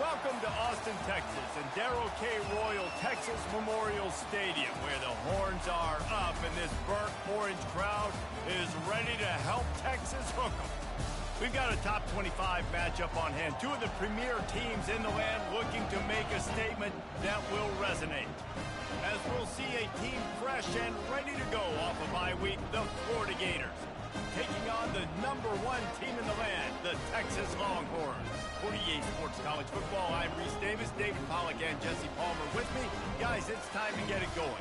Welcome to Austin, Texas, and Darrell K. Royal Texas Memorial Stadium, where the horns are up and this burnt orange crowd is ready to help Texas hook 'em. We've got a top 25 matchup on hand. Two of the premier teams in the land looking to make a statement that will resonate. As we'll see a team fresh and ready to go off a bye week, the Florida Gators, taking on the #1 team in the land, the Texas Longhorns. For EA Sports College Football, I'm Reese Davis, David Pollack, and Jesse Palmer with me. Guys, it's time to get it going.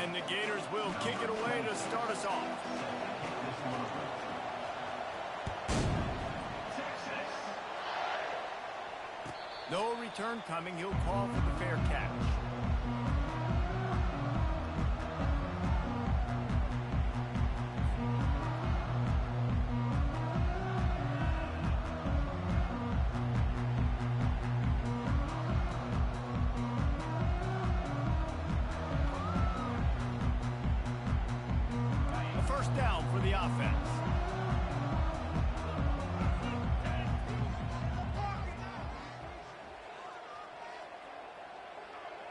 And the Gators will kick it away to start us off. No return coming. He'll call for the fair catch. A first down for the offense.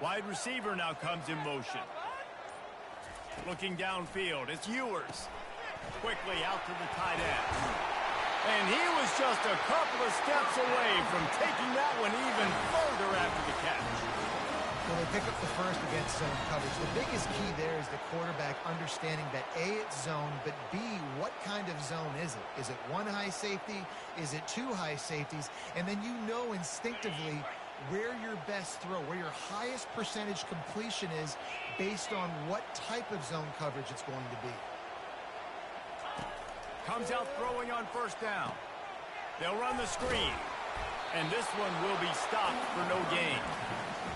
Wide receiver now comes in motion. Looking downfield, it's Ewers. Quickly out to the tight end. And he was just a couple of steps away from taking that one even further after the catch. Well, they pick up the first against zone coverage. The biggest key there is the quarterback understanding that A, it's zone, but B, what kind of zone is it? Is it one high safety? Is it two high safeties? And then you know instinctively where your best throw, where your highest percentage completion is based on what type of zone coverage it's going to be. Comes out throwing on first down. They'll run the screen. And this one will be stopped for no gain.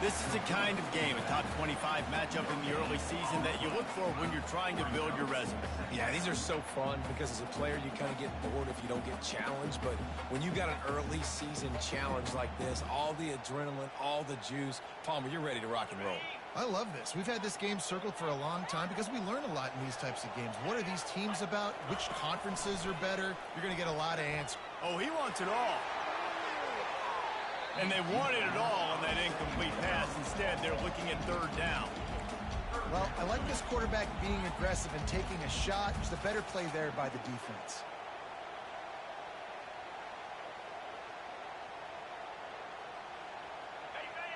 This is the kind of game, a top 25 matchup in the early season, that you look for when you're trying to build your resume. Yeah, these are so fun because as a player, you kind of get bored if you don't get challenged. But when you got an early season challenge like this, all the adrenaline, all the juice, Palmer, you're ready to rock and roll. I love this. We've had this game circled for a long time because we learn a lot in these types of games. What are these teams about? Which conferences are better? You're going to get a lot of answers. Oh, he wants it all. And they wanted it all on that incomplete pass. Instead, they're looking at third down. Well, I like this quarterback being aggressive and taking a shot. There's a better play there by the defense.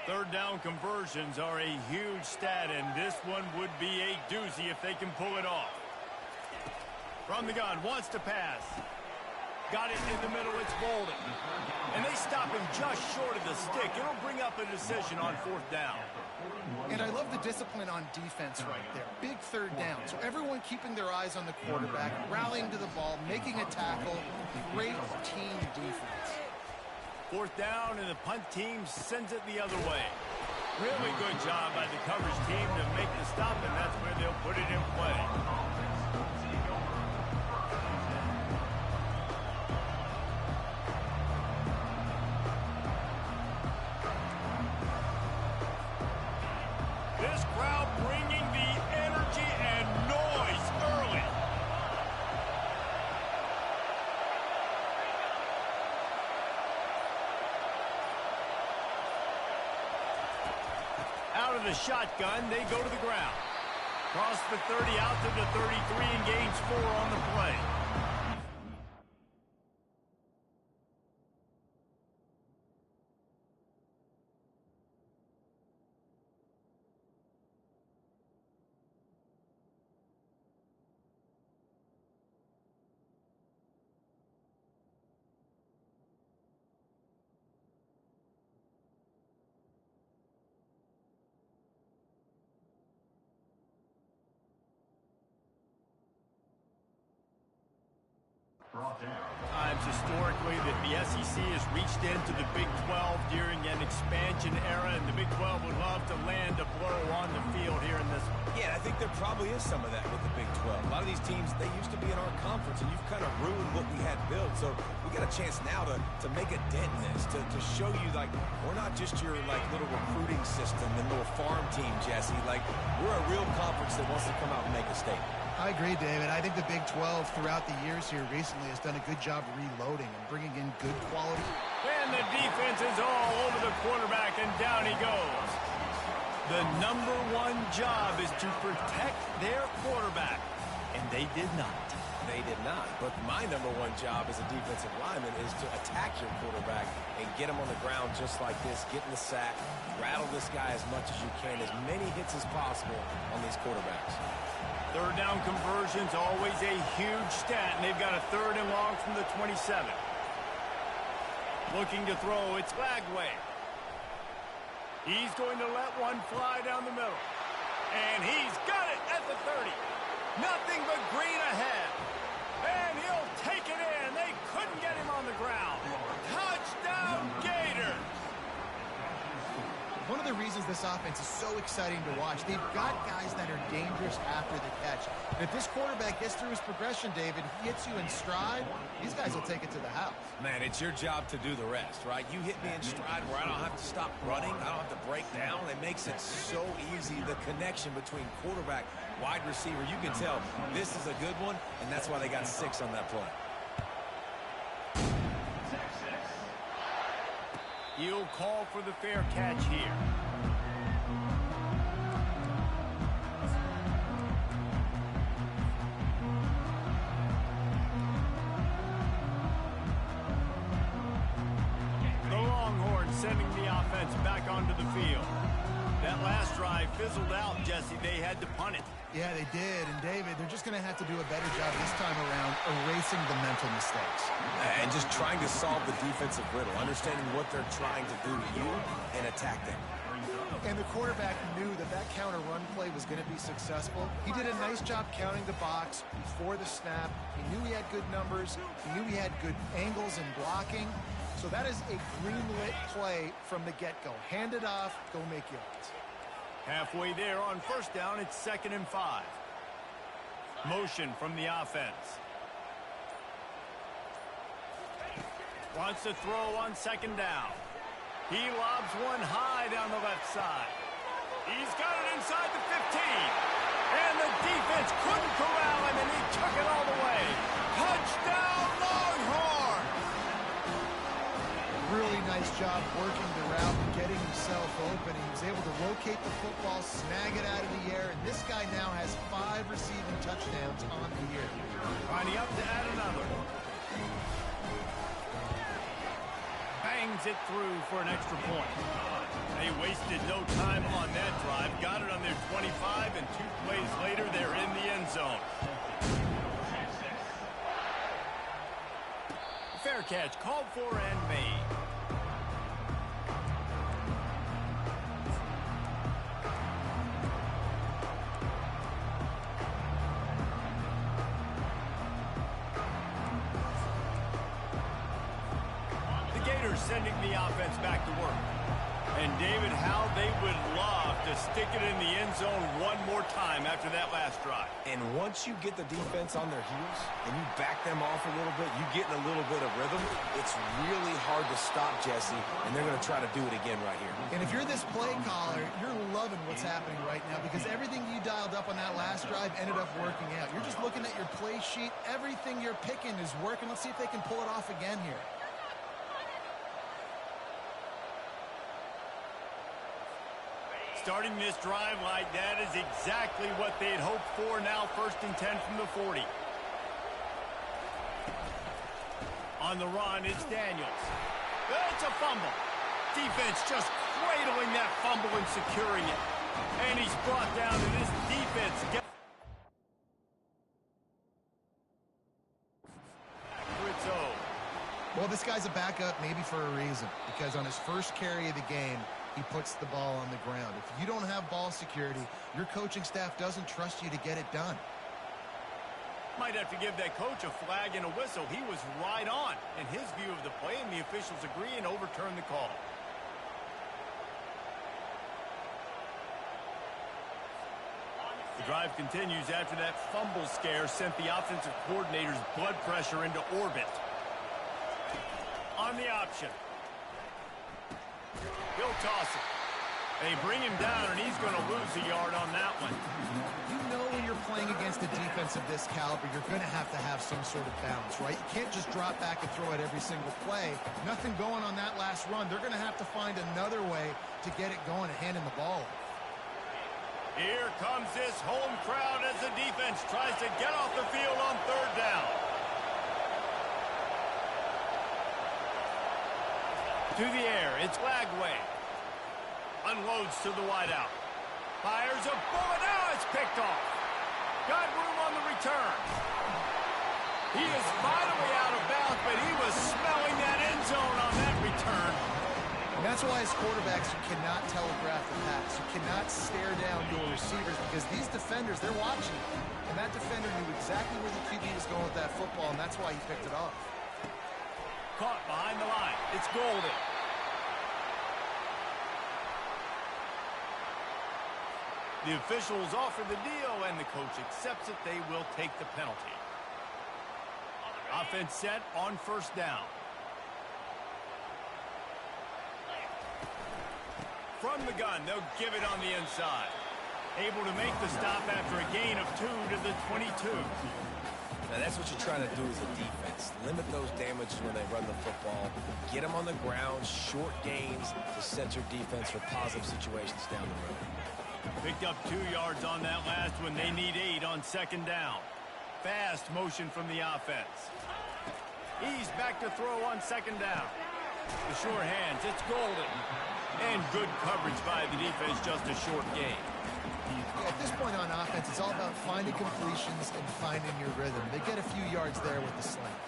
Third down conversions are a huge stat, and this one would be a doozy if they can pull it off. From the gun, wants to pass. Got it in the middle, it's Bolden. And they stop him just short of the stick. It'll bring up a decision on fourth down. And I love the discipline on defense right there. Big third down. So everyone keeping their eyes on the quarterback, rallying to the ball, making a tackle. Great team defense. Fourth down, and the punt team sends it the other way. Really good job by the coverage team to make the stop, and that's where they'll put it in play. This crowd bringing the energy and noise early. Out of the shotgun, they go to the ground. Cross the 30 out to the 33 and gains 4 on the play. Time times historically that the SEC has reached into the Big 12 during an expansion era, and the Big 12 would love to land a blow on the field here in this one. Yeah, I think there probably is some of that with the Big 12. A lot of these teams, they used to be in our conference, and you've kind of ruined what we had built. So we got a chance now to make a dent in this, to show you, like, we're not just your, like, little recruiting system and little farm team, Jesse. Like, we're a real conference that wants to come out and make a statement. I agree, David. I think the Big 12 throughout the years here recently has done a good job reloading and bringing in good quality. And the defense is all over the quarterback, and down he goes. The #1 job is to protect their quarterback, and they did not. They did not. But my #1 job as a defensive lineman is to attack your quarterback and get him on the ground just like this, get in the sack, rattle this guy as much as you can, as many hits as possible on these quarterbacks. Third down conversion's always a huge stat, and they've got a 3rd and long from the 27. Looking to throw, it's Lagway. He's going to let one fly down the middle. And he's got it at the 30. Nothing but green ahead. And he'll take it in. They couldn't get him on the ground. Touchdown, Gators! One of the reasons this offense is so exciting to watch, they've got guys that are dangerous after the catch. And if this quarterback gets through his progression, David, he hits you in stride, these guys will take it to the house. Man, it's your job to do the rest, right? You hit me in stride where I don't have to stop running. I don't have to break down. It makes it so easy, the connection between quarterback, wide receiver. You can tell this is a good one, and that's why they got 6 on that play. He'll call for the fair catch here. The Longhorns sending the offense back onto the field. That last drive fizzled out, Jesse. They had to punt it. Yeah, they did. And, David, they're just going to have to do a better job this time around erasing the mental mistakes. And just trying to solve the defensive riddle, understanding what they're trying to do to you and attack them. And the quarterback knew that that counter run play was going to be successful. He did a nice job counting the box before the snap. He knew he had good numbers. He knew he had good angles and blocking. So that is a green-lit play from the get-go. Hand it off, go make yards. Halfway there on 1st down, it's 2nd and 5. Motion from the offense. Wants to throw on 2nd down. He lobs one high down the left side. He's got it inside the 15. And the defense couldn't corral him, and he took it all the way. Touchdown, Longhorn! Really nice job working the route and getting himself open. He was able to locate the football, snag it out of the air, and this guy now has 5 receiving touchdowns on the year. Lining up to add another. Bangs it through for an extra point. They wasted no time on that drive. Got it on their 25, and 2 plays later, they're in the end zone. Fair catch called for and made. The Gators sending the offense back to work. And David, how they would love to stick it in the end zone one more time after that last drive. And once you get the defense on their heels and you back them off a little bit, you get in a little bit of rhythm, it's really hard to stop, Jesse, and they're going to try to do it again right here. And if you're this play caller, you're loving what's happening right now because everything you dialed up on that last drive ended up working out. You're just looking at your play sheet. Everything you're picking is working. Let's see if they can pull it off again here. Starting this drive like that is exactly what they'd hoped for. Now 1st and 10 from the 40. On the run, it's Daniels. It's a fumble. Defense just cradling that fumble and securing it. And he's brought down to this defense. Well, this guy's a backup maybe for a reason because on his first carry of the game, he puts the ball on the ground. If you don't have ball security, your coaching staff doesn't trust you to get it done. Might have to give that coach a flag and a whistle. He was right on in his view of the play, and the officials agree and overturn the call. The drive continues after that fumble scare sent the offensive coordinator's blood pressure into orbit. On the option. He'll toss it. They bring him down, and he's going to lose a yard on that one. You know when you're playing against a defense of this caliber, you're going to have some sort of balance, right? You can't just drop back and throw it every single play. Nothing going on that last run. They're going to have to find another way to get it going and handing the ball. Here comes this home crowd as the defense tries to get off the field on third down. To the air, it's Lagway. Unloads to the wideout. Fires a bullet. Now it's picked off. Got room on the return. He is finally out of bounds, but he was smelling that end zone on that return. And that's why as quarterbacks, you cannot telegraph the pass. You cannot stare down your receivers because these defenders, they're watching you. And that defender knew exactly where the QB was going with that football, and that's why he picked it off. Caught behind the line. It's Golden. The officials offer the deal, and the coach accepts it. They will take the penalty. Offense set on first down. From the gun, they'll give it on the inside. Able to make the stop after a gain of 2 to the 22. Now, that's what you're trying to do as a defense. Limit those damages when they run the football. Get them on the ground, short gains to set your defense for positive situations down the road. Picked up 2 yards on that last one. They need 8 on second down. Fast motion from the offense. He's back to throw on second down. The sure hands, it's Golden. And good coverage by the defense, just a short gain. Yeah, at this point on offense, it's all about finding completions and finding your rhythm. They get a few yards there with the slant.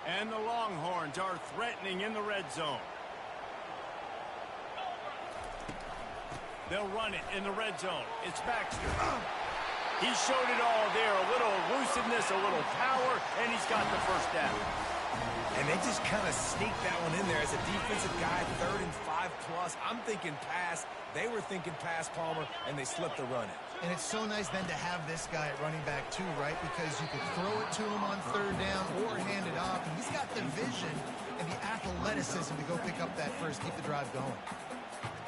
And the Longhorns are threatening in the red zone. They'll run it in the red zone. It's Baxter. He showed it all there. A little elusiveness, a little power, and he's got the first down. And they just kind of sneaked that one in there as a defensive guy, 3rd and 5+. I'm thinking pass. They were thinking pass, Palmer, and they slipped the run in. And it's so nice then to have this guy at running back too, right? Because you could throw it to him on third down or hand it off. And he's got the vision and the athleticism to go pick up that first, keep the drive going.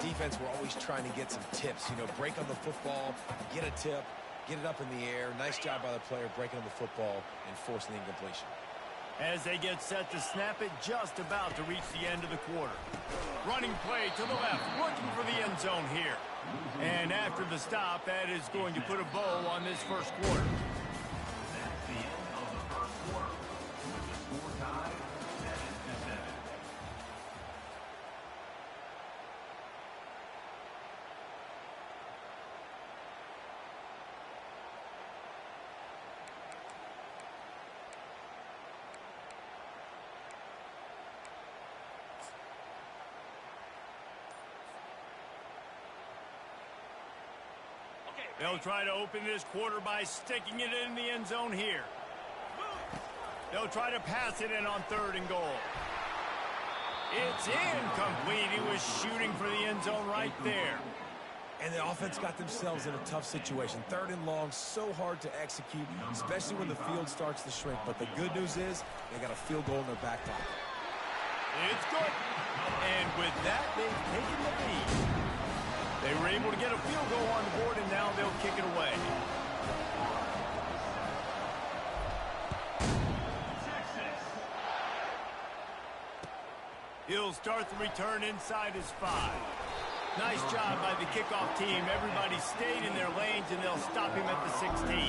Defense, we're always trying to get some tips. You know, break on the football, get a tip, get it up in the air. Nice job by the player breaking on the football and forcing the incompletion. As they get set to snap it, just about to reach the end of the quarter. Running play to the left, looking for the end zone here. And after the stop, that is going to put a bow on this first quarter. They'll try to open this quarter by sticking it in the end zone here. They'll try to pass it in on 3rd and goal. It's incomplete. He was shooting for the end zone right there. And the offense got themselves in a tough situation. 3rd and long, so hard to execute, especially when the field starts to shrink. But the good news is they got a field goal in their back pocket. It's good. And with that, they've taken the lead. They were able to get a field goal on the board, and now they'll kick it away. He'll start the return inside his 5. Nice job by the kickoff team. Everybody stayed in their lanes, and they'll stop him at the 16.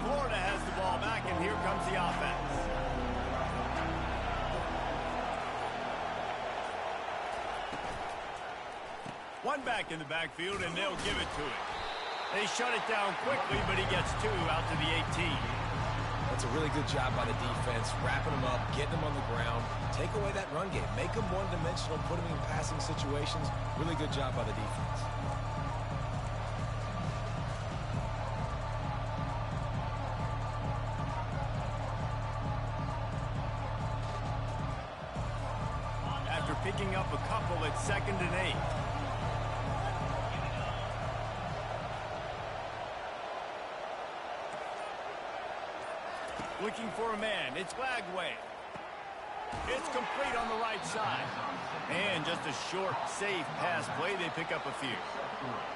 Florida has the ball back, and here comes the offense. One back in the backfield, and they'll give it to him. They shut it down quickly, but he gets 2 out to the 18. That's a really good job by the defense, wrapping them up, getting them on the ground, take away that run game, make them one-dimensional, put them in passing situations. Really good job by the defense. After picking up a couple, it's 2nd and 8. Looking for a man. It's Lagway. It's complete on the right side. And just a short, safe pass play. They pick up a few.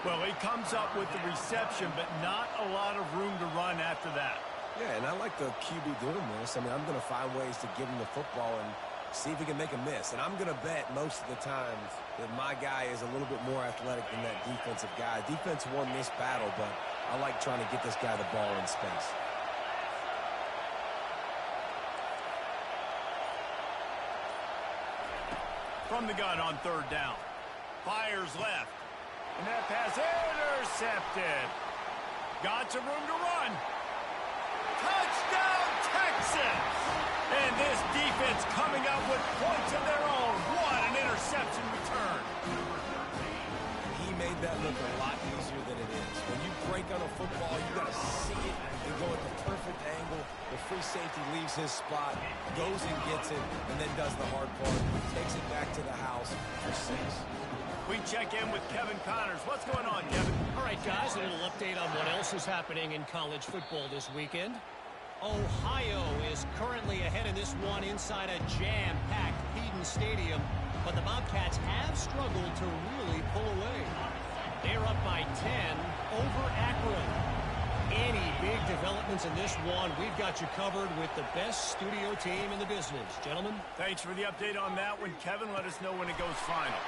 Well, he comes up with the reception, but not a lot of room to run after that. Yeah, and I like the QB doing this. I mean, I'm going to find ways to give him the football and see if he can make a miss. And I'm going to bet most of the time that my guy is a little bit more athletic than that defensive guy. Defense won this battle, but I like trying to get this guy the ball in space. From the gun on 3rd down. Fires left. And that pass intercepted. Got some room to run. Touchdown, Texas! And this defense coming up with points of their own. What an interception return. He made that look a lot easier than it is. When you break on a football, you got to see it and go at the perfect angle. The free safety leaves his spot, goes and gets it, and then does the hard part. Takes it back to the house for 6. We check in with Kevin Connors. What's going on, Kevin? All right, guys, a little update on what else is happening in college football this weekend. Ohio is currently ahead in this one inside a jam-packed Eden Stadium, but the Bobcats have struggled to really pull away. They're up by 10 over Akron. Any big developments in this one, we've got you covered with the best studio team in the business. Gentlemen? Thanks for the update on that one, Kevin. Let us know when it goes final.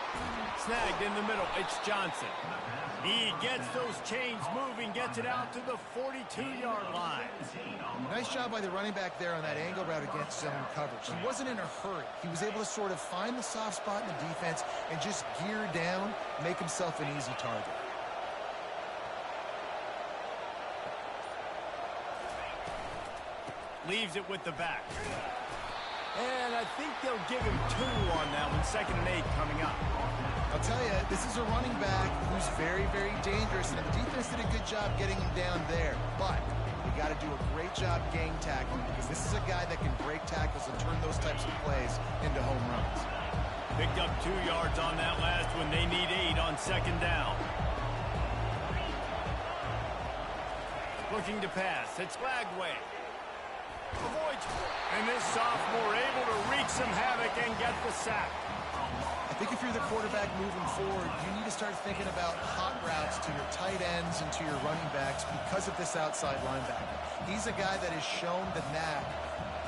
Snagged in the middle. It's Johnson. He gets those chains moving, gets it out to the 42-yard line. Nice job by the running back there on that angle route against zone coverage. He wasn't in a hurry. He was able to sort of find the soft spot in the defense and just gear down, make himself an easy target. Leaves it with the back. And I think they'll give him 2 on that one. 2nd and 8 coming up. I'll tell you, this is a running back who's very, very dangerous, and the defense did a good job getting him down there. But you got to do a great job gang tackling, because this is a guy that can break tackles and turn those types of plays into home runs. Picked up 2 yards on that last one. They need 8 on 2nd down. Looking to pass. It's Lagway. Avoids. And this sophomore able to wreak some havoc and get the sack. I think if you're the quarterback moving forward, you need to start thinking about hot routes to your tight ends and to your running backs because of this outside linebacker. He's a guy that has shown the knack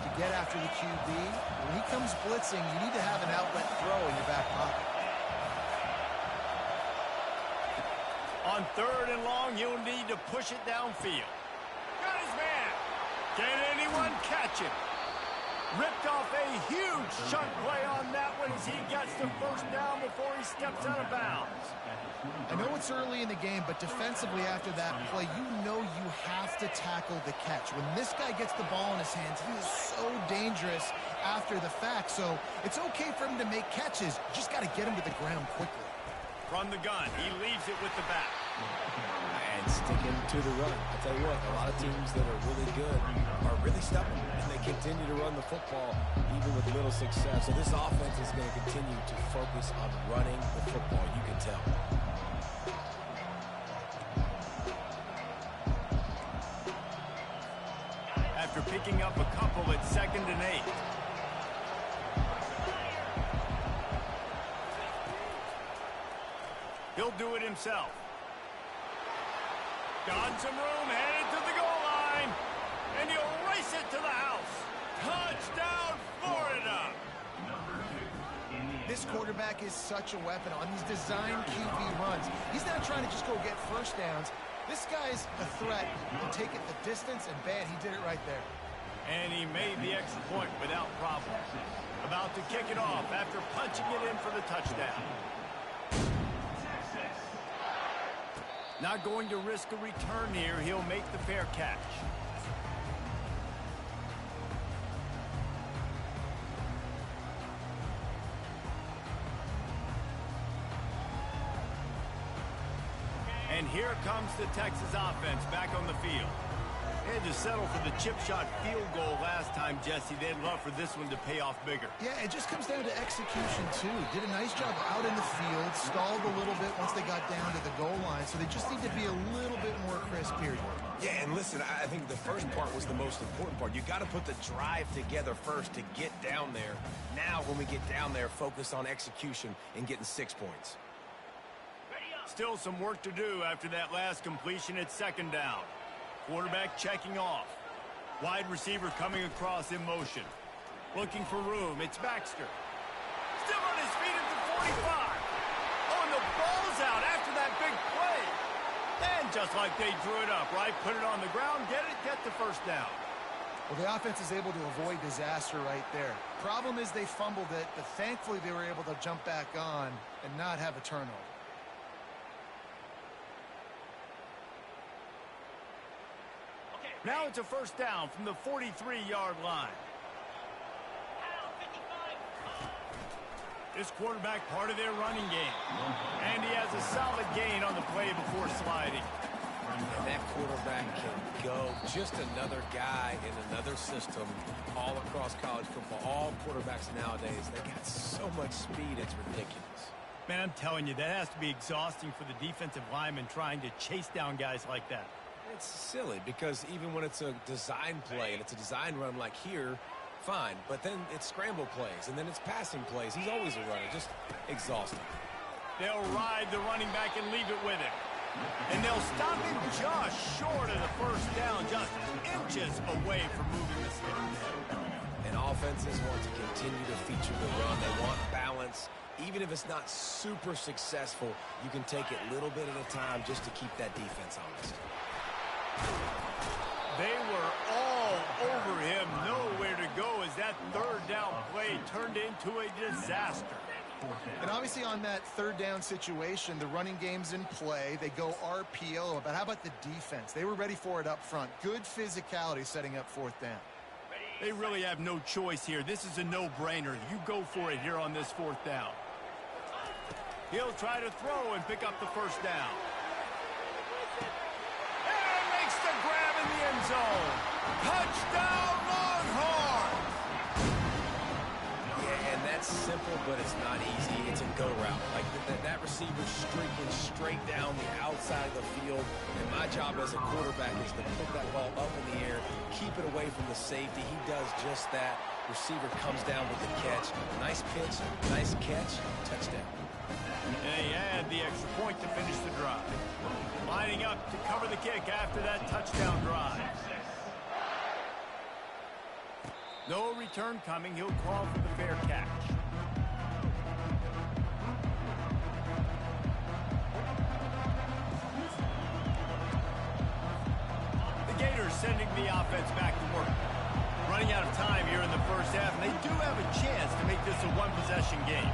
to get after the QB. When he comes blitzing, you need to have an outlet throw in your back pocket. On 3rd and long, you'll need to push it downfield. Got his man. Can anyone catch him? Ripped off a huge chunk play on that one as he gets the 1st down before he steps out of bounds. I know it's early in the game, but defensively after that play, you know you have to tackle the catch. When this guy gets the ball in his hands, he is so dangerous after the fact. So it's okay for him to make catches. You just got to get him to the ground quickly. From the gun, he leaves it with the back. And sticking to the run. I tell you what, a lot of teams that are really good are really stubborn, and they continue to run the football even with little success. So this offense is going to continue to focus on running the football. You can tell. After picking up a couple, it's 2nd and 8. He'll do it himself. Got some room, headed to the goal line, and he'll race it to the house. Touchdown, Florida! This quarterback is such a weapon on these design QB runs. He's not trying to just go get 1st downs. This guy's a threat. He'll take it the distance, and bam, he did it right there. And he made the extra point without problem. About to kick it off after punching it in for the touchdown. Not going to risk a return here. He'll make the fair catch. And here comes the Texas offense back on the field. They had to settle for the chip shot field goal last time, Jesse. They'd love for this one to pay off bigger. Yeah, it just comes down to execution, too. Did a nice job out in the field, stalled a little bit once they got down to the goal line, so they just need to be a little bit more crisp here. Yeah, and listen, I think the first part was the most important part. You got to put the drive together first to get down there. Now, when we get down there, focus on execution and getting 6 points. Still some work to do after that last completion at second down. Quarterback checking off. Wide receiver coming across in motion. Looking for room. It's Baxter. Still on his feet at the 45. Oh, and the ball's out after that big play. And just like they drew it up, right? Put it on the ground, get it, get the first down. Well, the offense is able to avoid disaster right there. Problem is they fumbled it, but thankfully they were able to jump back on and not have a turnover. Now it's a first down from the 43-yard line. This quarterback part of their running game. And he has a solid gain on the play before sliding. And that quarterback can go. Just another guy in another system all across college football. All quarterbacks nowadays, they got so much speed, it's ridiculous. Man, I'm telling you, that has to be exhausting for the defensive lineman trying to chase down guys like that. It's silly because even when it's a design play and it's a design run like here, fine. But then it's scramble plays and then it's passing plays. He's always a runner, just exhausting. They'll ride the running back and leave it with him. And they'll stop him just short of the first down, just inches away from moving the sticks. And offenses want to continue to feature the run. They want balance. Even if it's not super successful, you can take it a little bit at a time just to keep that defense honest. They were all over him, nowhere to go as that third down play turned into a disaster. And obviously on that third down situation, the running game's in play. They go RPO, but how about the defense? They were ready for it up front. Good physicality setting up fourth down. They really have no choice here. This is a no-brainer. You go for it here on this fourth down. He'll try to throw and pick up the first down. In the end zone. Touchdown, Longhorn! Yeah, and that's simple, but it's not easy. It's a go route. Like that receiver's streaking straight down the outside of the field, and my job as a quarterback is to put that ball up in the air, keep it away from the safety. He does just that. Receiver comes down with the catch. Nice pitch, nice catch, touchdown. And they add the extra point to finish the drive. Lining up to cover the kick after that touchdown drive. No return coming. He'll call for the fair catch. The Gators sending the offense back to work. Running out of time here in the first half, and they do have a chance to make this a one-possession game.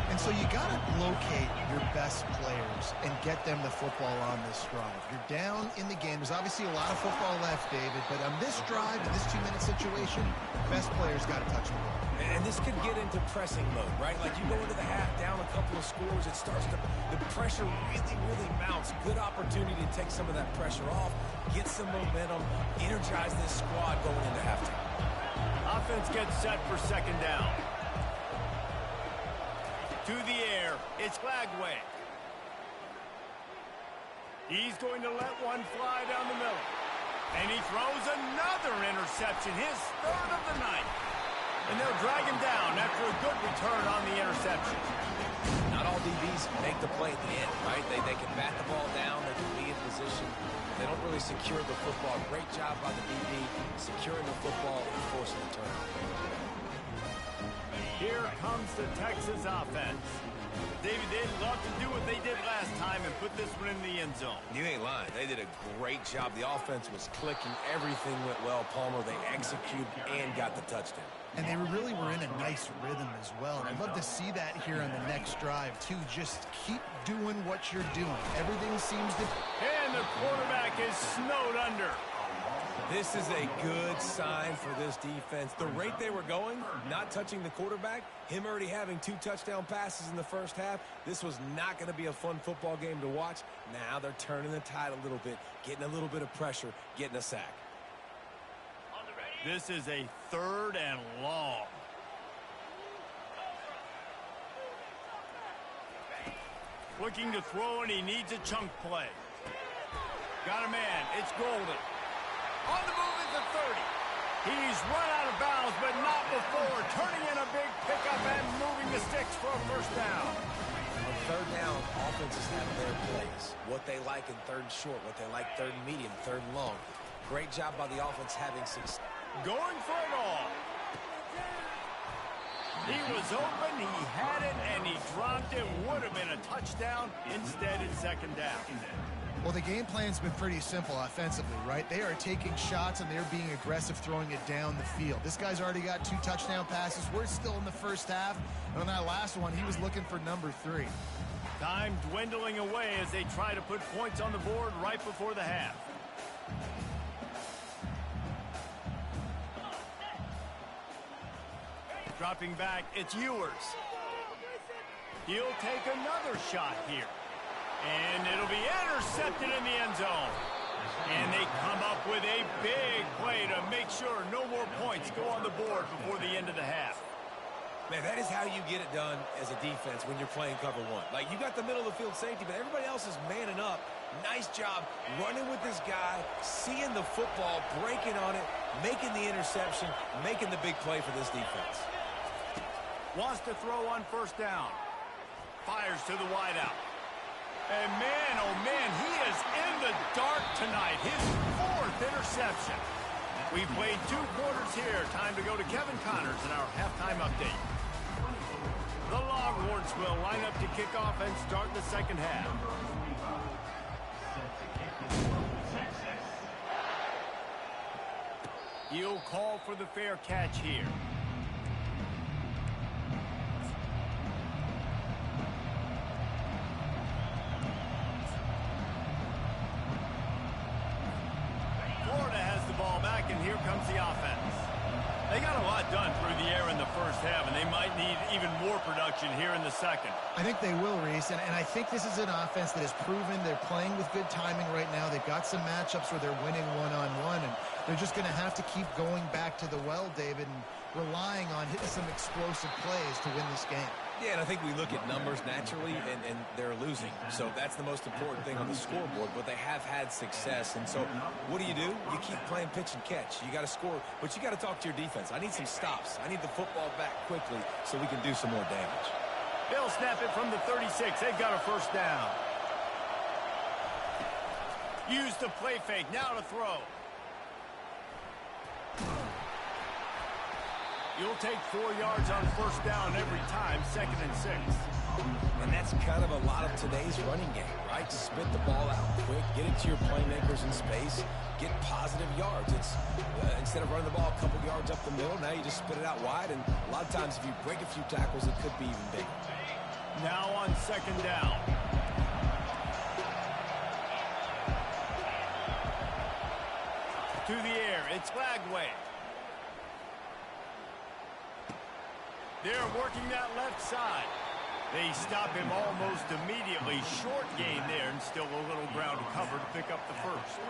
And so you got to locate your best players and get them the football on this drive. You're down in the game. There's obviously a lot of football left, David, but on this drive, in this 2-minute situation, best players got to touch the ball. And this could get into pressing mode, right? Like you go into the half, down a couple of scores, it starts to, the pressure really mounts. Good opportunity to take some of that pressure off, get some momentum, energize this squad going into halftime. Offense gets set for second down. To the air, it's Lagway. He's going to let one fly down the middle. And he throws another interception, his third of the night. And they'll drag him down after a good return on the interception. Not all DBs make the play at the end, right? They can bat the ball down, they can be in position. They don't really secure the football. Great job by the DB securing the football and forcing the turnover. Here comes the Texas offense. David, they'd love to do what they did last time and put this one in the end zone. You ain't lying. They did a great job. The offense was clicking. Everything went well, Palmer. They executed and got the touchdown. And they really were in a nice rhythm as well. And I'd love to see that here on the next drive, too. Just keep doing what you're doing. Everything seems to... And the quarterback is snowed under. This is a good sign for this defense. The rate they were going, not touching the quarterback, him already having 2 touchdown passes in the first half, this was not going to be a fun football game to watch. Now they're turning the tide a little bit, getting a little bit of pressure, getting a sack. This is a 3rd and long. Looking to throw, and he needs a chunk play. Got a man. It's Golden. On the move is the 30. He's run out of bounds, but not before. Turning in a big pickup and moving the sticks for a first down. On 3rd down, offenses have their plays. What they like in 3rd and short, what they like 3rd and medium, 3rd and long. Great job by the offense having success. Going for it all. He was open, he had it, and he dropped it. Would have been a touchdown. Instead, it's 2nd down. Well, the game plan's been pretty simple offensively, right? They are taking shots, and they're being aggressive, throwing it down the field. This guy's already got 2 touchdown passes. We're still in the first half. And on that last one, he was looking for number 3. Time dwindling away as they try to put points on the board right before the half. Dropping back, it's Ewers. He'll take another shot here. And it'll be intercepted in the end zone. And they come up with a big play to make sure no more points go on the board before the end of the half. Man, that is how you get it done as a defense when you're playing cover 1. Like, you got the middle of the field safety, but everybody else is manning up. Nice job running with this guy, seeing the football, breaking on it, making the interception, making the big play for this defense. Wants to throw on 1st down. Fires to the wideout. And man, oh man, he is in the dark tonight. His 4th interception. We played 2 quarters here. Time to go to Kevin Connors in our halftime update. The Longhorns will line up to kick off and start the 2nd half. He'll call for the fair catch here. And here comes the offense. They got a lot done through the air in the first half, and they might need even more production here in the 2nd. I think they will, Reese, and I think this is an offense that has proven they're playing with good timing right now. They've got some matchups where they're winning one-on-one, and they're just going to have to keep going back to the well, David, and relying on hitting some explosive plays to win this game. Yeah, and I think we look at numbers naturally, and they're losing. So that's the most important thing on the scoreboard, but they have had success. And so what do? You keep playing pitch and catch. You got to score, but you got to talk to your defense. I need some stops. I need the football back quickly so we can do some more damage. They'll snap it from the 36. They've got a 1st down. Use the play fake. Now to throw. You'll take 4 yards on 1st down every time, 2nd and 6. And that's kind of a lot of today's running game, right? Spit the ball out quick, get it to your playmakers in space, get positive yards. It's instead of running the ball a couple yards up the middle, now you just spit it out wide, and a lot of times if you break a few tackles, it could be even bigger. Now on 2nd down. To the air, it's Lagway. They're working that left side. They stop him almost immediately. Short gain there, and still a little ground to cover to pick up the 1st.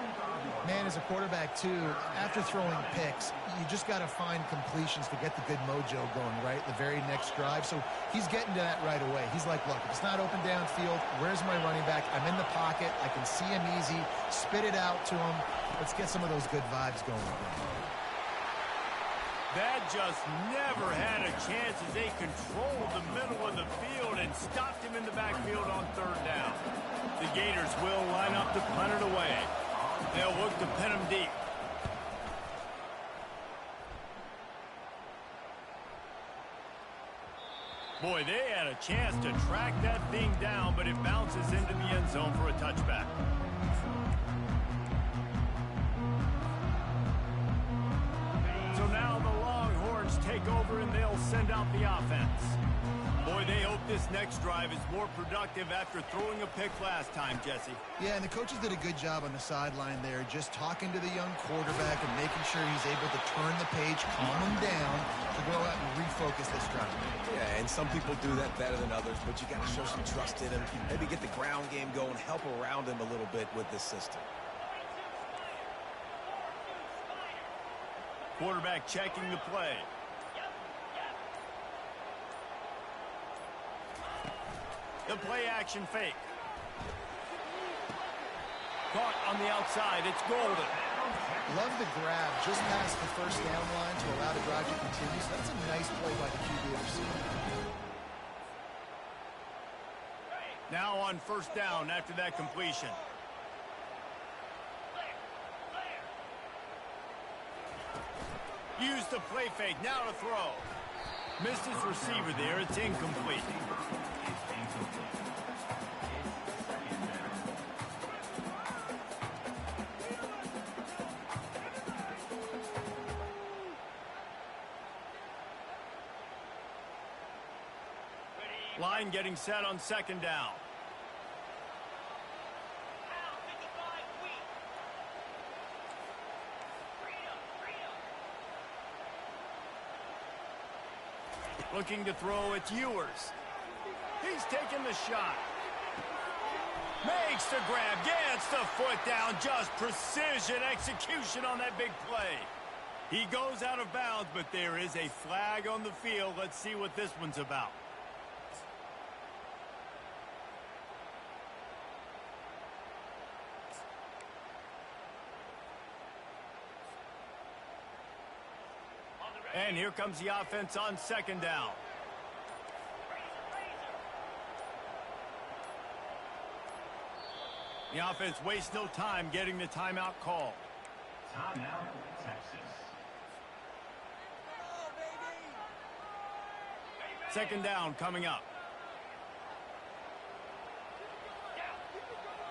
Man, as a quarterback, too, after throwing picks, you just got to find completions to get the good mojo going, right? The very next drive. So he's getting to that right away. He's like, look, if it's not open downfield, where's my running back? I'm in the pocket. I can see him easy. Spit it out to him. Let's get some of those good vibes going again. That just never had a chance as they controlled the middle of the field and stopped him in the backfield on 3rd down. The Gators will line up to punt it away. They'll look to pin him deep. Boy, they had a chance to track that thing down, but it bounces into the end zone for a touchback. So now the Longhorns take over and they'll send out the offense. Boy, they hope this next drive is more productive after throwing a pick last time, Jesse. Yeah, and the coaches did a good job on the sideline there, just talking to the young quarterback and making sure he's able to turn the page, calm him down, to go out and refocus this drive. Yeah, and some people do that better than others, but you got to show some trust in him. Maybe get the ground game going, help around him a little bit with this system. Quarterback checking the play. The play action fake. Caught on the outside. It's Golden. Love the grab just past the first down line to allow the drive to continue. So that's a nice play by the QB and receiver. Now on first down after that completion. Use the play fake. Now to throw. Missed his receiver there. It's incomplete. Line getting set on second down. Looking to throw, it's Ewers. He's taking the shot. Makes the grab, gets the foot down, just precision execution on that big play. He goes out of bounds, but there is a flag on the field. Let's see what this one's about. And here comes the offense on second down. The offense wastes no time getting the timeout call. Timeout, Texas. Second down coming up.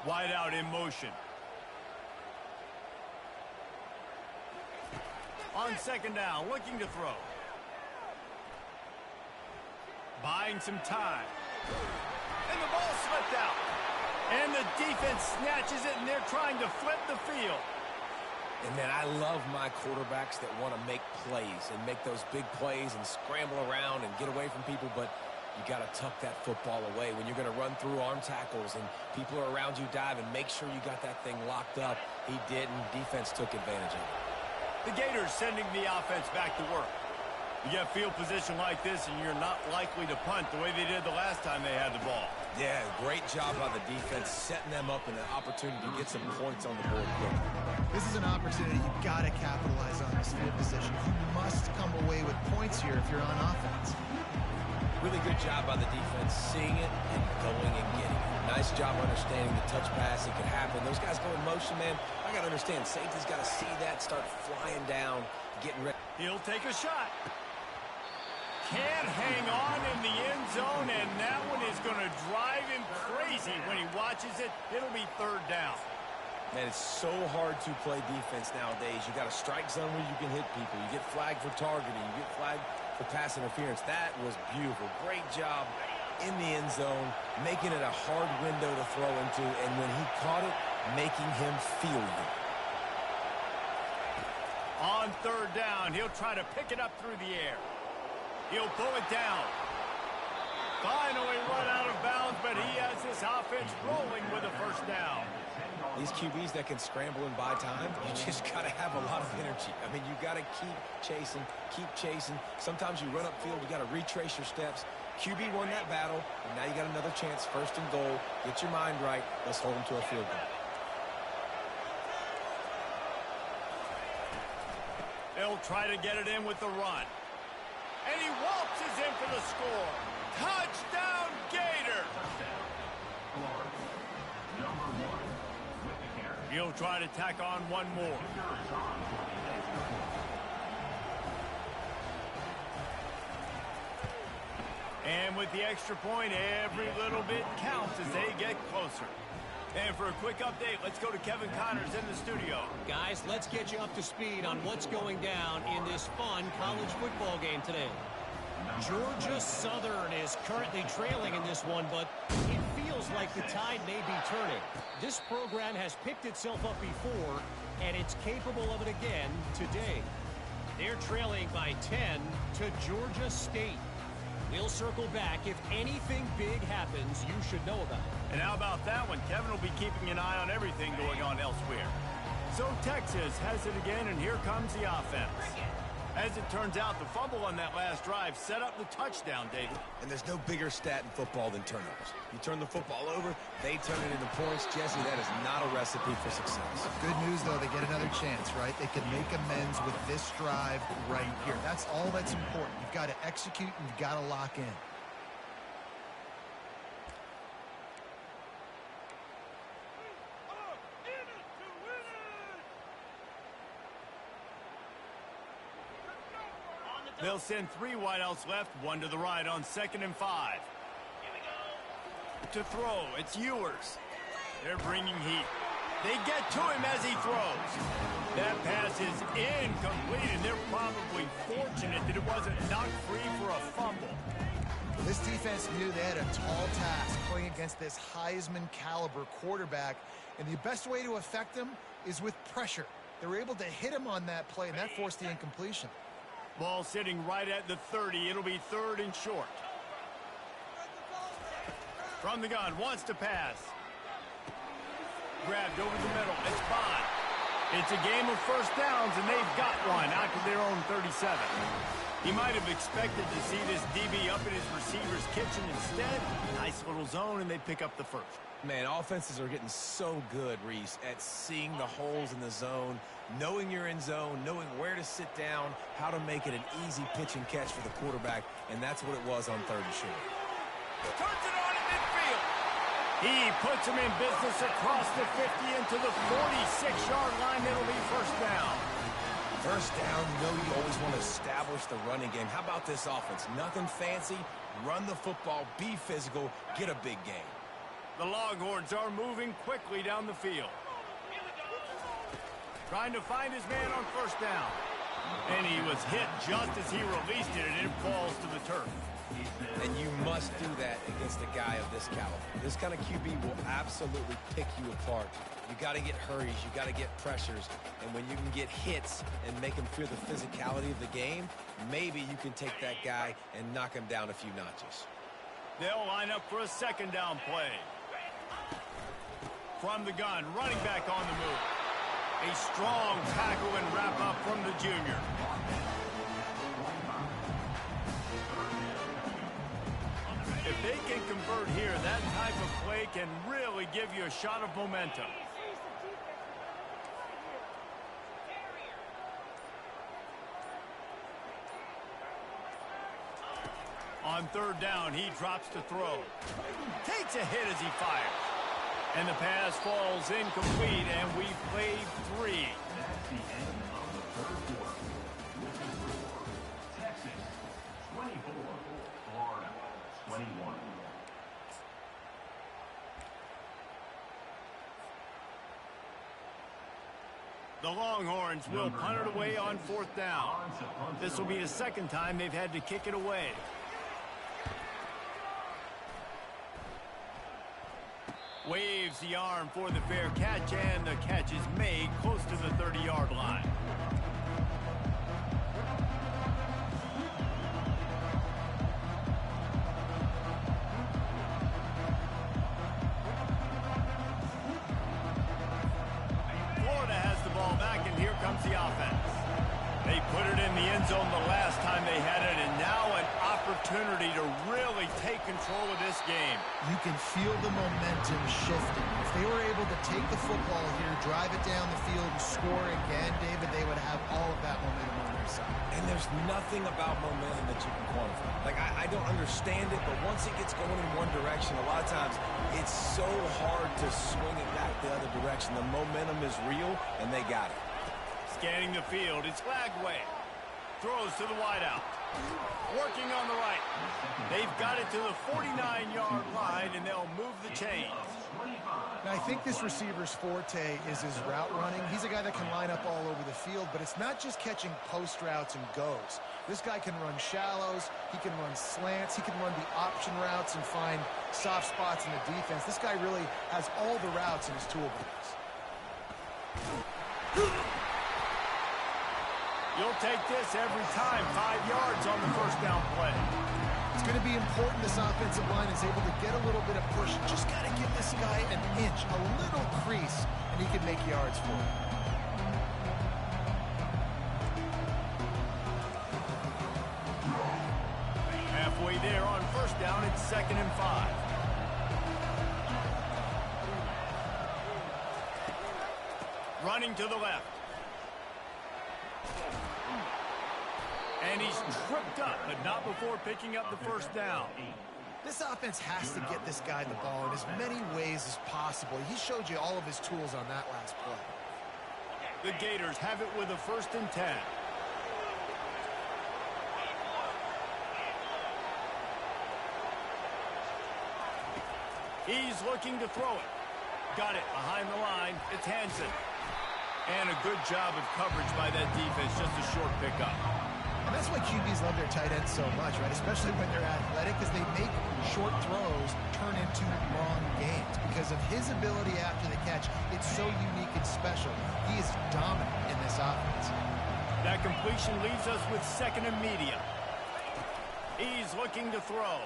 Wide out in motion. On second down, looking to throw. Buying some time. And the ball slipped out. And the defense snatches it, and they're trying to flip the field. And, man, I love my quarterbacks that want to make plays and make those big plays and scramble around and get away from people, but you got to tuck that football away. When you're going to run through arm tackles and people are around you diving, make sure you got that thing locked up. He didn't. Defense took advantage of it. The Gators sending the offense back to work. You get field position like this, and you're not likely to punt the way they did the last time they had the ball. Yeah, great job by the defense, setting them up in an opportunity to get some points on the board quick. This is an opportunity you've got to capitalize on this field position. You must come away with points here if you're on offense. Really good job by the defense, seeing it and going and getting it. Nice job understanding the touch pass. It could happen. Those guys go in motion, man. I got to understand, safety's got to see that, start flying down, getting ready. He'll take a shot. Can't hang on in the end zone, and that one is going to drive him crazy when he watches it. It'll be third down. Man, it's so hard to play defense nowadays. You got a strike zone where you can hit people. You get flagged for targeting. You get flagged for pass interference. That was beautiful. Great job in the end zone, making it a hard window to throw into, and when he caught it, making him feel you. On third down, he'll try to pick it up through the air. He'll pull it down. Finally run out of bounds, but he has this offense rolling with a first down. These QBs that can scramble and buy time, you just got to have a lot of energy. I mean, you got to keep chasing, keep chasing. Sometimes you run upfield, you got to retrace your steps. QB won that battle, and now you got another chance, first and goal. Get your mind right. Let's hold them to a field goal. They'll try to get it in with the run. And he waltzes in for the score. Touchdown, Gator! He'll try to tack on one more. And with the extra point, every little bit counts as they get closer. And for a quick update, let's go to Kevin Connors in the studio. Guys, let's get you up to speed on what's going down in this fun college football game today. Georgia Southern is currently trailing in this one, but it feels like the tide may be turning. This program has picked itself up before, and it's capable of it again today. They're trailing by 10 to Georgia State. We'll circle back. If anything big happens, you should know about it. And how about that one? Kevin will be keeping an eye on everything going on elsewhere. So Texas has it again, and here comes the offense. As it turns out, the fumble on that last drive set up the touchdown, David. And there's no bigger stat in football than turnovers. You turn the football over, they turn it into points. Jesse, that is not a recipe for success. Good news, though, they get another chance, right? They can make amends with this drive right here. That's all that's important. You've got to execute and you've got to lock in. They'll send 3 wideouts left, 1 to the right on 2nd and 5. To throw, it's Ewers. They're bringing heat. They get to him as he throws. That pass is incomplete, and they're probably fortunate that it wasn't knocked free for a fumble. This defense knew they had a tall task playing against this Heisman caliber quarterback, and the best way to affect him is with pressure. They were able to hit him on that play, and that forced the incompletion. Ball sitting right at the 30. It'll be 3rd and short. From the gun, wants to pass. Grabbed over the middle. It's Bond. It's a game of first downs, and they've got one out to their own 37. He might have expected to see this DB up in his receiver's kitchen. Instead, nice little zone, and they pick up the first. Man, offenses are getting so good, Reese, at seeing the holes in the zone, knowing you're in zone, knowing where to sit down, how to make it an easy pitch and catch for the quarterback, and that's what it was on 3rd and short. Turns it on in midfield. He puts him in business across the 50 into the 46-yard line. It'll be first down. First down, you know you always want to establish the running game. How about this offense? Nothing fancy. Run the football, be physical, get a big game. The Longhorns are moving quickly down the field. Trying to find his man on first down. And he was hit just as he released it, and it falls to the turf. And you must do that against a guy of this caliber. This kind of QB will absolutely pick you apart. You got to get hurries, you got to get pressures, and when you can get hits and make him feel the physicality of the game, maybe you can take that guy and knock him down a few notches. They'll line up for a 2nd down play. From the gun, running back on the move. A strong tackle and wrap up from the junior. If they can convert here, that type of play can really give you a shot of momentum. On 3rd down, he drops to throw. Takes a hit as he fires. And the pass falls incomplete, and we've played 3. That's the end of the 3rd quarter. With the score, Texas 24, Florida 21. The Longhorns will punt it away on 4th down. This will be the 2nd time they've had to kick it away. Waves the arm for the fair catch, and the catch is made close to the 30-yard line. Florida has the ball back, and here comes the offense. They put it in the end zone the last time they had it, and now an opportunity to really take control of this game. You can feel the momentum shifting. If they were able to take the football here, drive it down the field, and score again, David, they would have all of that momentum on their side. And there's nothing about momentum that you can quantify. Like, I don't understand it, but once it gets going in one direction, a lot of times it's so hard to swing it back the other direction. The momentum is real, and they got it. Scanning the field, it's Lagway. Throws to the wideout. Working on the right. They've got it to the 49-yard line, and they'll move the chains. Now, I think this receiver's forte is his route running. He's a guy that can line up all over the field, but it's not just catching post routes and goes. This guy can run shallows, he can run slants, he can run the option routes and find soft spots in the defense. This guy really has all the routes in his toolbox. You'll take this every time. 5 yards on the first down play. It's going to be important this offensive line is able to get a little bit of push. Just got to give this guy an inch, a little crease, and he can make yards for it. Halfway there on first down, it's 2nd and 5. Running to the left. And he's tripped up, but not before picking up the first down. This offense has to get this guy the ball in as many ways as possible. He showed you all of his tools on that last play. The Gators have it with a 1st and 10. He's looking to throw it. Got it behind the line. It's Hansen. And a good job of coverage by that defense. Just a short pickup. And that's why QBs love their tight ends so much, right? Especially when they're athletic, because they make short throws turn into long gains. Because of his ability after the catch, it's so unique and special. He is dominant in this offense. That completion leaves us with 2nd and medium. He's looking to throw.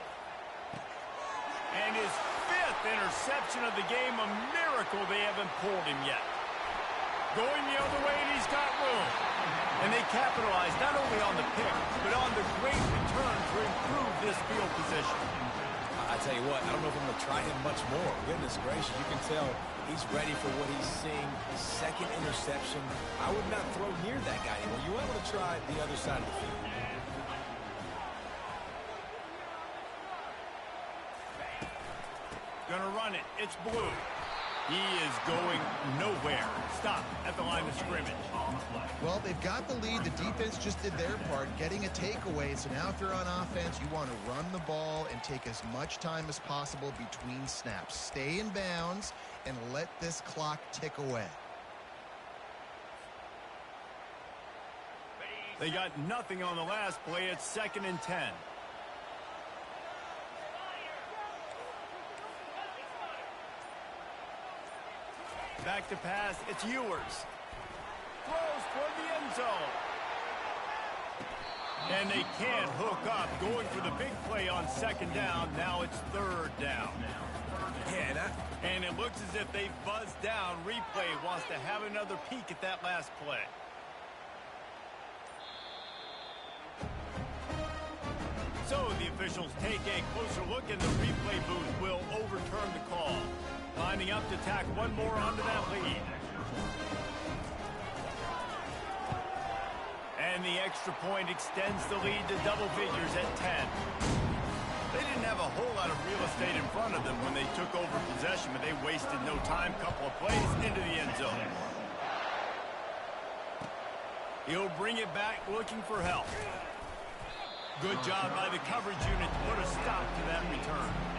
And his 5th interception of the game, a miracle they haven't pulled him yet. Going the other way, and he's got room. And they capitalize not only on the pick, but on the great return to improve this field position. I tell you what, I don't know if I'm going to try him much more. Goodness gracious, you can tell he's ready for what he's seeing. 2nd interception. I would not throw near that guy anymore. You want to try the other side of the field. Gonna run it. It's Blue. He is going nowhere. Stop at the line of scrimmage. Well, they've got the lead. The defense just did their part, getting a takeaway. So now if you're on offense, you want to run the ball and take as much time as possible between snaps. Stay in bounds and let this clock tick away. They got nothing on the last play. It's 2nd and 10. Back to pass. It's Ewers. Throws toward the end zone. And they can't hook up. Going for the big play on 2nd down. Now it's 3rd down. Yeah, and it looks as if they buzzed down. Replay wants to have another peek at that last play. So the officials take a closer look, and the replay booth will overturn the call. Lining up to tack one more onto that lead. And the extra point extends the lead to double figures at 10. They didn't have a whole lot of real estate in front of them when they took over possession, but they wasted no time. Couple of plays into the end zone. He'll bring it back looking for help. Good job by the coverage unit to put a stop to that return.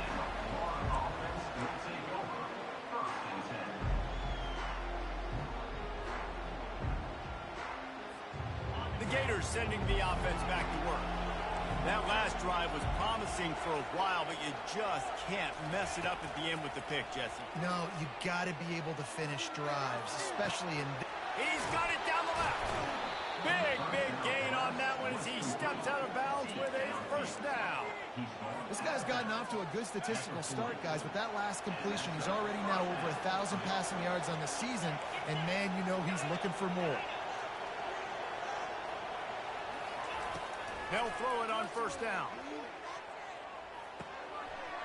The Gators sending the offense back to work. That last drive was promising for a while, but you just can't mess it up at the end with the pick, Jesse. No, you got to be able to finish drives, especially in... He's got it down the left. Big gain on that one as he steps out of bounds with a 1st down. This guy's gotten off to a good statistical start, guys. With that last completion, he's already now over 1,000 passing yards on the season, and man, you know he's looking for more. They'll throw it on 1st down.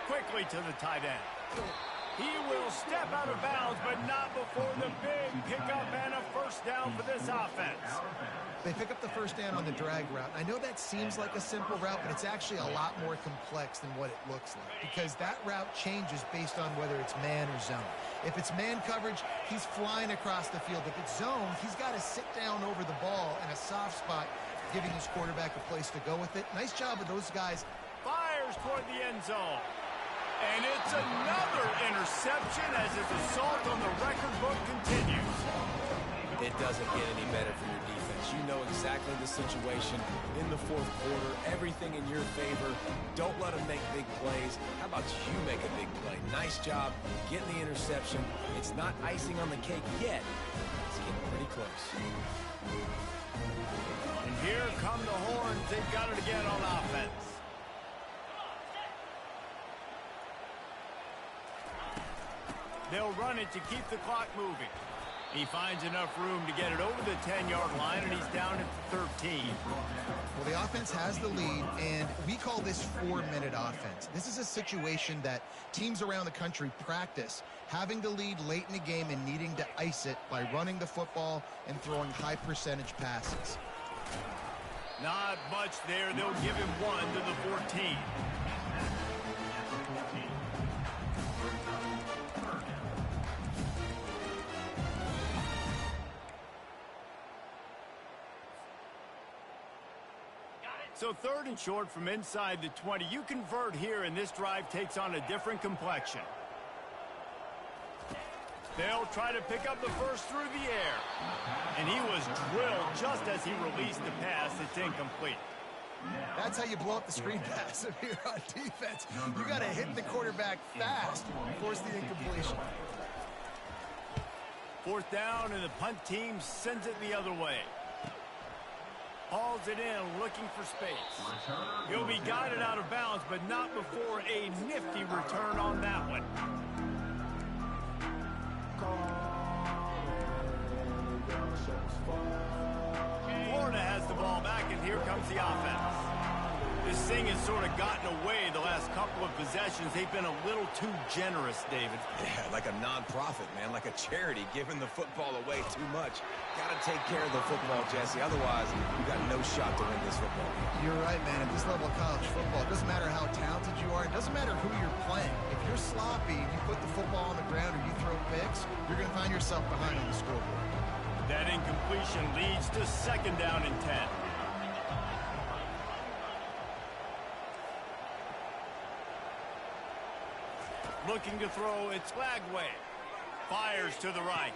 Quickly to the tight end. He will step out of bounds, but not before the big pickup and a 1st down for this offense. They pick up the 1st down on the drag route. I know that seems like a simple route, but it's actually a lot more complex than what it looks like, because that route changes based on whether it's man or zone. If it's man coverage, he's flying across the field. If it's zone, he's got to sit down over the ball in a soft spot giving his quarterback a place to go with it. Nice job of those guys. Fires toward the end zone. And it's another interception as his assault on the record book continues. It doesn't get any better for your defense. You know exactly the situation in the fourth quarter. Everything in your favor. Don't let them make big plays. How about you make a big play? Nice job getting the interception. It's not icing on the cake yet. It's getting pretty close. And here come the Horns. They've got it again on offense. They'll run it to keep the clock moving. He finds enough room to get it over the 10-yard line, and he's down at the 13. Well, the offense has the lead, and we call this 4-minute offense. This is a situation that teams around the country practice, having the lead late in the game and needing to ice it by running the football and throwing high-percentage passes. Not much there. They'll give him one to the 14. So 3rd and short from inside the 20. You convert here, and this drive takes on a different complexion. They'll try to pick up the first through the air. And he was drilled just as he released the pass. It's incomplete. That's how you blow up the screen pass if you're on defense. You got to hit the quarterback fast, force the incompletion. 4th down, and the punt team sends it the other way. Hauls it in, looking for space. He'll be guided out of bounds, but not before a nifty return on that one. Florida has the ball back, and here comes the offense. This thing has sort of gotten away the last couple of possessions. They've been a little too generous, David. Yeah, like a non-profit, man, like a charity, giving the football away too much. Got to take care of the football, Jesse. Otherwise, you got no shot to win this football game. You're right, man. At this level of college football, it doesn't matter how talented you are. It doesn't matter who you're playing. If you're sloppy and you put the football on the ground or you throw picks, you're going to find yourself behind on the scoreboard. That incompletion leads to 2nd down and 10. Looking to throw, it's Lagway. Fires to the right.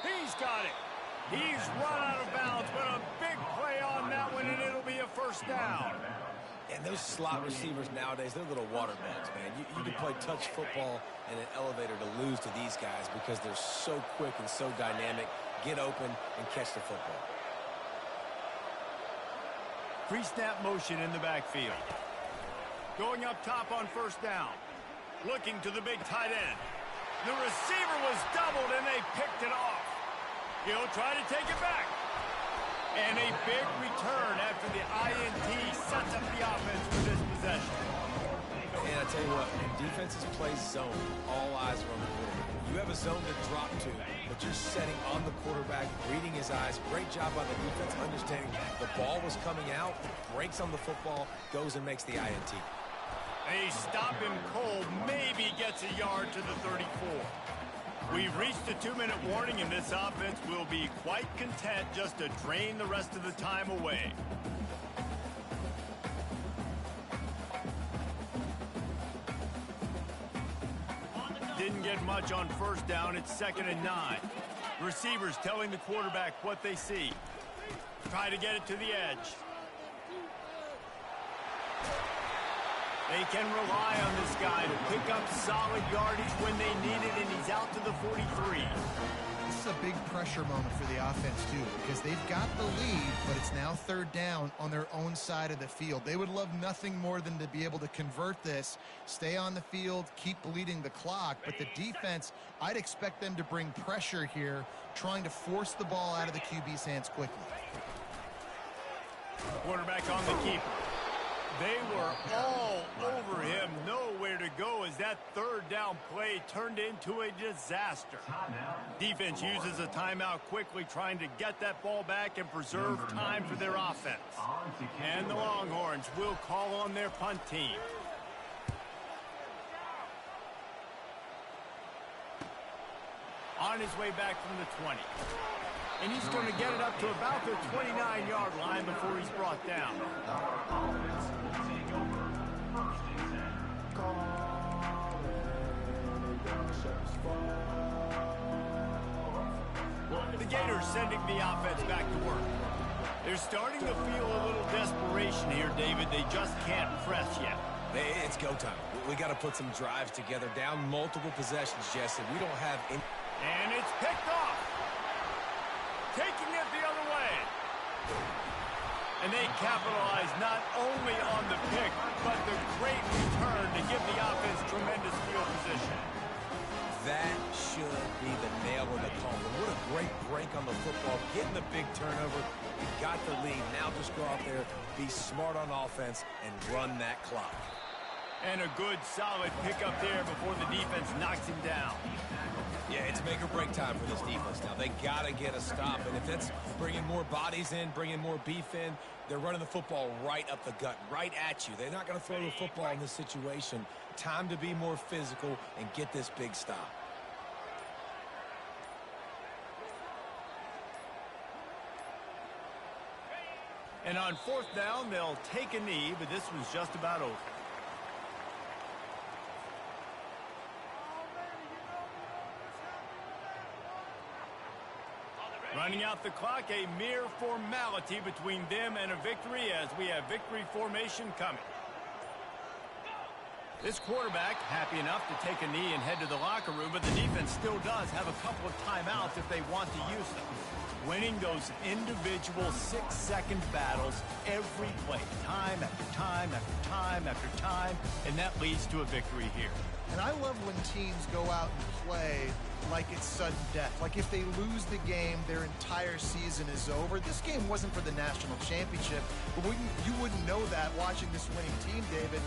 He's got it. He's run out of bounds, but a big play on that one, and it'll be a 1st down. And those slot receivers nowadays, they're little water bugs, man. You can play touch football in an elevator to lose to these guys because they're so quick and so dynamic. Get open and catch the football. Pre-snap motion in the backfield. Going up top on 1st down. Looking to the big tight end. The receiver was doubled, and they picked it off. He'll try to take it back. And a big return after the INT sets up the offense for this possession. And I tell you what, when defenses play zone, all eyes are on the quarterback. You have a zone to drop to, but you're setting on the quarterback, reading his eyes. Great job by the defense, understanding the ball was coming out, breaks on the football, goes and makes the INT. They stop him cold, maybe gets a yard to the 34. We've reached the 2-minute warning, and this offense will be quite content just to drain the rest of the time away. Didn't get much on 1st down. It's 2nd and 9. Receivers telling the quarterback what they see. Try to get it to the edge. They can rely on this guy to pick up solid yardage when they need it, and he's out to the 43. This is a big pressure moment for the offense, too, because they've got the lead, but it's now 3rd down on their own side of the field. They would love nothing more than to be able to convert this, stay on the field, keep bleeding the clock. But the defense, I'd expect them to bring pressure here, trying to force the ball out of the QB's hands quickly. Quarterback on the keeper. They were all over him, nowhere to go as that 3rd down play turned into a disaster. Defense uses a timeout quickly, trying to get that ball back and preserve time for their offense. And the Longhorns will call on their punt team. On his way back from the 20. And he's going to get it up to about the 29-yard line before he's brought down. Offense will take over 1st and 10. The Gators sending the offense back to work. They're starting to feel a little desperation here, David. They just can't press yet. It's go time. We got to put some drives together. Down multiple possessions, Jesse. We don't have any. And it's picked off. Taking it the other way. And they capitalize not only on the pick, but the great return to give the offense tremendous field position. That should be the nail in the coffin. What a great break on the football. Getting the big turnover. We got the lead. Now just go out there, be smart on offense, and run that clock. And a good, solid pickup there before the defense knocks him down. Yeah, it's make or break time for this defense now. They got to get a stop, and if that's bringing more bodies in, bringing more beef in, they're running the football right up the gut, right at you. They're not going to throw the football in this situation. Time to be more physical and get this big stop. And on 4th down, they'll take a knee, but this one's just about over. Running out the clock, a mere formality between them and a victory as we have victory formation coming. This quarterback happy enough to take a knee and head to the locker room, but the defense still does have a couple of timeouts if they want to use them. Winning those individual 6-second battles every play, time after time after time after time, and that leads to a victory here. And I love when teams go out and play like it's sudden death. Like if they lose the game, their entire season is over. This game wasn't for the national championship, but you wouldn't know that watching this winning team, David.